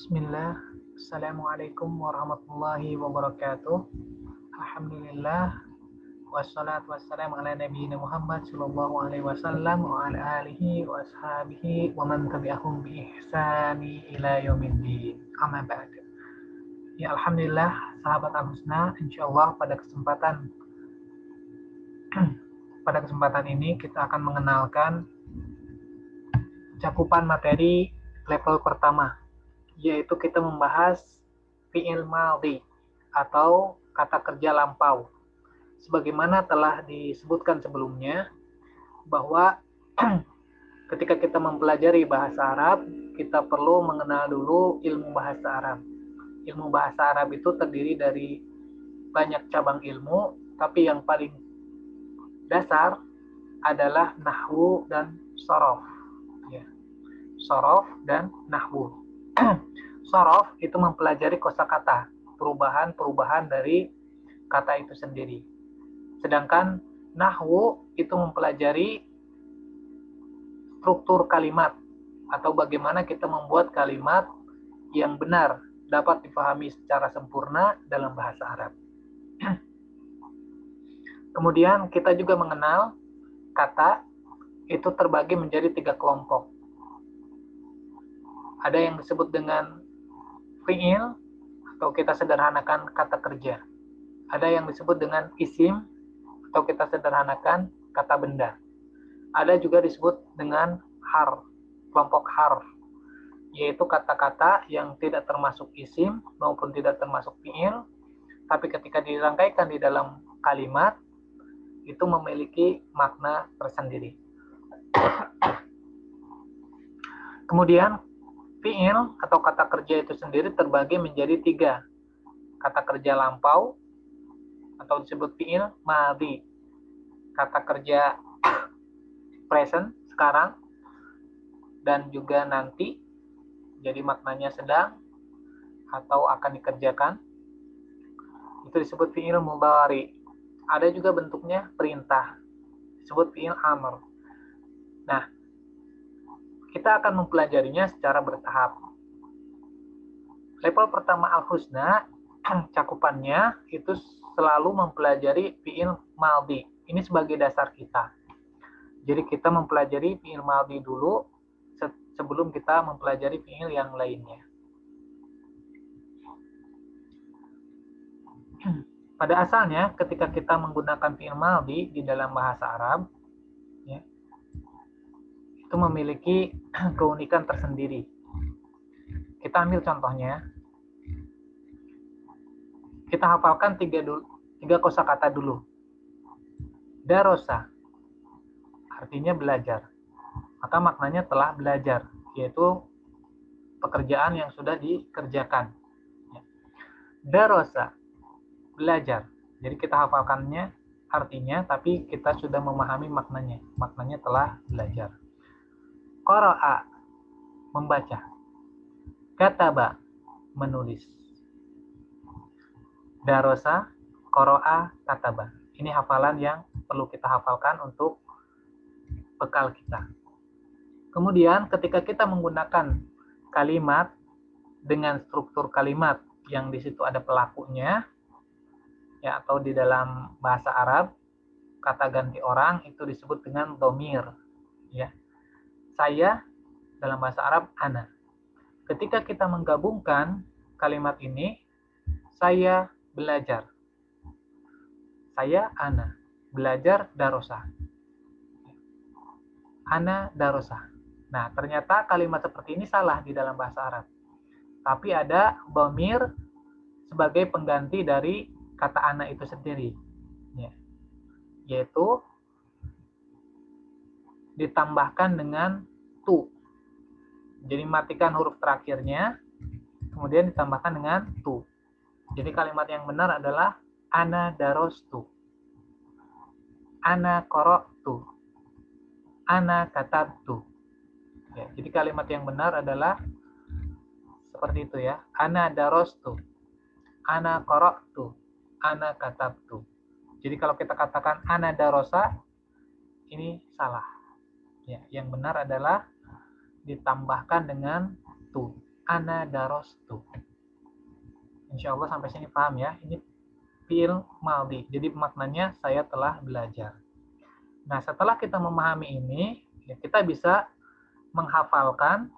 Bismillah, Assalamualaikum warahmatullahi wabarakatuh. Alhamdulillah, wassalatu wassalamu ala nabiyina Muhammad sallallahu alaihi wasallam wa ala alihi wa ashabihi wa man tabi'ahum bi ihsani ila yaumiddin. Amma ba'd. Ya alhamdulillah, sahabat Al-Husna, insyaallah pada kesempatan ini kita akan mengenalkan cakupan materi level pertama, yaitu kita membahas fi'il madhi atau kata kerja lampau. Sebagaimana telah disebutkan sebelumnya bahwa ketika kita mempelajari bahasa Arab, kita perlu mengenal dulu ilmu bahasa Arab. Ilmu bahasa Arab itu terdiri dari banyak cabang ilmu, tapi yang paling dasar adalah nahwu dan sorof. Ya. Sorof dan nahwu. Sorof itu mempelajari kosakata, perubahan-perubahan dari kata itu sendiri. Sedangkan nahwu itu mempelajari struktur kalimat atau bagaimana kita membuat kalimat yang benar dapat dipahami secara sempurna dalam bahasa Arab. Kemudian kita juga mengenal kata itu terbagi menjadi 3 kelompok. Ada yang disebut dengan fi'il atau kita sederhanakan kata kerja. Ada yang disebut dengan isim atau kita sederhanakan kata benda. Ada juga disebut dengan har, kelompok har, yaitu kata-kata yang tidak termasuk isim maupun tidak termasuk fi'il, tapi ketika dirangkaikan di dalam kalimat itu memiliki makna tersendiri. Kemudian fi'il atau kata kerja itu sendiri terbagi menjadi 3. Kata kerja lampau atau disebut fi'il madhi. Kata kerja present, sekarang, dan juga nanti, jadi maknanya sedang atau akan dikerjakan. Itu disebut fi'il mudhari. Ada juga bentuknya perintah, disebut fi'il amr. Nah, kita akan mempelajarinya secara bertahap. Level pertama Al-Husna, cakupannya itu selalu mempelajari fi'il madhi. Ini sebagai dasar kita. Jadi kita mempelajari fi'il madhi dulu sebelum kita mempelajari fi'il yang lainnya. Pada asalnya, ketika kita menggunakan fi'il madhi di dalam bahasa Arab, ya, itu memiliki keunikan tersendiri. Kita ambil contohnya. Kita hafalkan 3 kosakata dulu. Darosa, artinya belajar. Maka maknanya telah belajar, yaitu pekerjaan yang sudah dikerjakan. Darosa, belajar. Jadi kita hafalkannya artinya, tapi kita sudah memahami maknanya. Maknanya telah belajar. Qara'a, membaca. Kataba, menulis. Darosa, qara'a, kataba. Ini hafalan yang perlu kita hafalkan untuk bekal kita. Kemudian ketika kita menggunakan kalimat dengan struktur kalimat yang di situ ada pelakunya, ya, atau di dalam bahasa Arab kata ganti orang itu disebut dengan dhamir, ya. Saya dalam bahasa Arab ana. Ketika kita menggabungkan kalimat ini, saya belajar. Saya ana, belajar darosa. Ana darosa. Nah, ternyata kalimat seperti ini salah di dalam bahasa Arab. Tapi ada dhamir sebagai pengganti dari kata ana itu sendiri. Ya. Yaitu ditambahkan dengan tu. Jadi matikan huruf terakhirnya, kemudian ditambahkan dengan tu. Jadi kalimat yang benar adalah ana darostu, ana qara'tu, ana katabtu. Ya, jadi kalimat yang benar adalah seperti itu ya. Ana darostu, ana qara'tu, ana katabtu. Jadi kalau kita katakan ana darosa, ini salah. Ya, yang benar adalah ditambahkan dengan tu. ana darostu. Insya Allah sampai sini paham ya. Ini fi'il madhi. Jadi maknanya saya telah belajar. Nah, setelah kita memahami ini, ya, kita bisa menghafalkan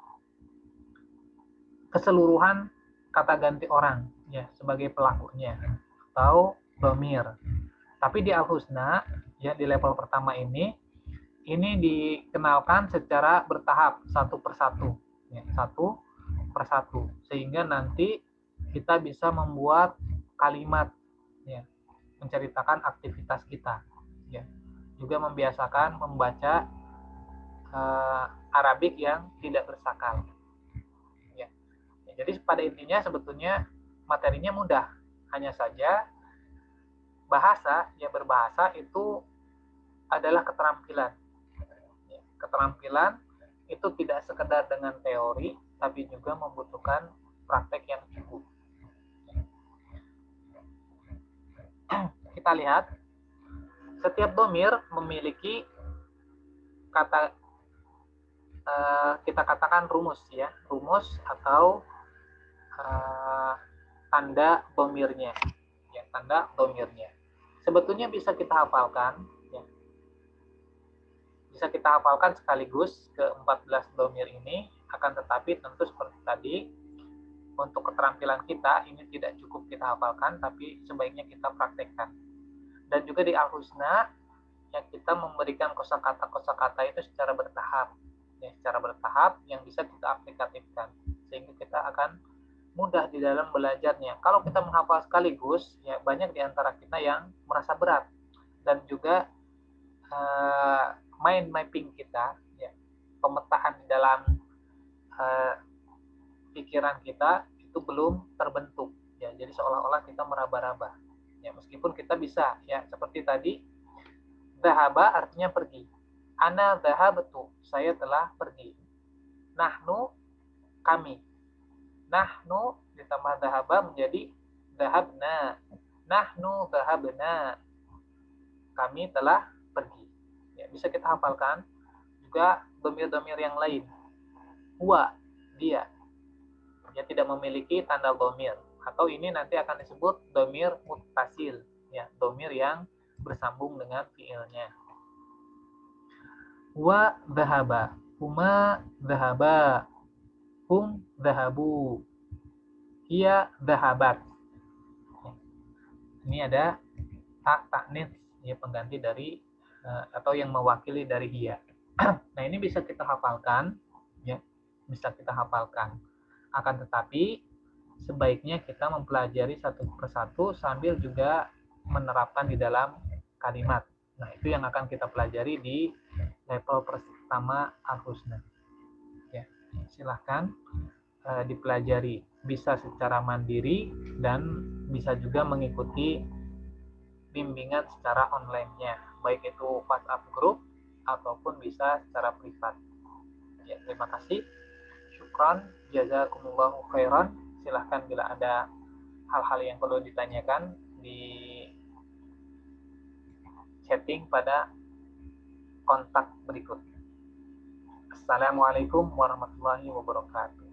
keseluruhan kata ganti orang ya sebagai pelakunya atau dhamir. Tapi di Al-Husna ya di level pertama ini dikenalkan secara bertahap satu persatu ya, satu persatu sehingga nanti kita bisa membuat kalimat ya menceritakan aktivitas kita ya juga membiasakan membaca Arabik yang tidak bersakal ya. Jadi pada intinya sebetulnya materinya mudah, hanya saja bahasa yang berbahasa itu adalah keterampilan. Keterampilan itu tidak sekedar dengan teori, tapi juga membutuhkan praktek yang cukup. Kita lihat, setiap dhamir memiliki kata kita katakan rumus ya, rumus atau tanda dhamirnya, ya tanda dhamirnya. Sebetulnya bisa kita hafalkan, ya. Bisa kita hafalkan sekaligus ke 14 dhamir ini, akan tetapi tentu seperti tadi, untuk keterampilan kita ini tidak cukup kita hafalkan, tapi sebaiknya kita praktekkan. Dan juga di Al-Husna, ya kita memberikan kosakata itu secara bertahap, ya secara bertahap yang bisa kita aplikatifkan, sehingga kita akan mudah di dalam belajarnya. Kalau kita menghafal sekaligus, ya banyak di antara kita yang merasa berat dan juga mind mapping kita, ya pemetaan di dalam pikiran kita itu belum terbentuk, ya. Jadi seolah-olah kita meraba-raba, ya meskipun kita bisa, ya seperti tadi, dhahaba artinya pergi. Ana dhahabtu, saya telah pergi. Nahnu, kami. Nahnu ditambah dhahaba menjadi dhahabna. Nahnu dhahabna. Kami telah pergi. Ya, bisa kita hafalkan juga dhamir-dhamir yang lain. Huwa, dia. Dia tidak memiliki tanda dhamir. Atau ini nanti akan disebut dhamir muttasil, ya, dhamir yang bersambung dengan fiilnya. Wa dhahaba, huma dhahaba, hum dhahabu, hiya dhahabat. Ini ada tak taknis ya pengganti dari atau yang mewakili dari hiya. Nah, ini bisa kita hafalkan ya, bisa kita hafalkan. Akan tetapi sebaiknya kita mempelajari satu persatu sambil juga menerapkan di dalam kalimat. Nah, itu yang akan kita pelajari di level pertama Al-Husna. Ya, silahkan dipelajari, bisa secara mandiri dan bisa juga mengikuti bimbingan secara online-nya, baik itu WhatsApp group ataupun bisa secara privat. Ya, terima kasih. Syukran, jazakumullahu khairan. Silahkan bila ada hal-hal yang perlu ditanyakan di chatting pada kontak berikut. Assalamualaikum warahmatullahi wabarakatuh.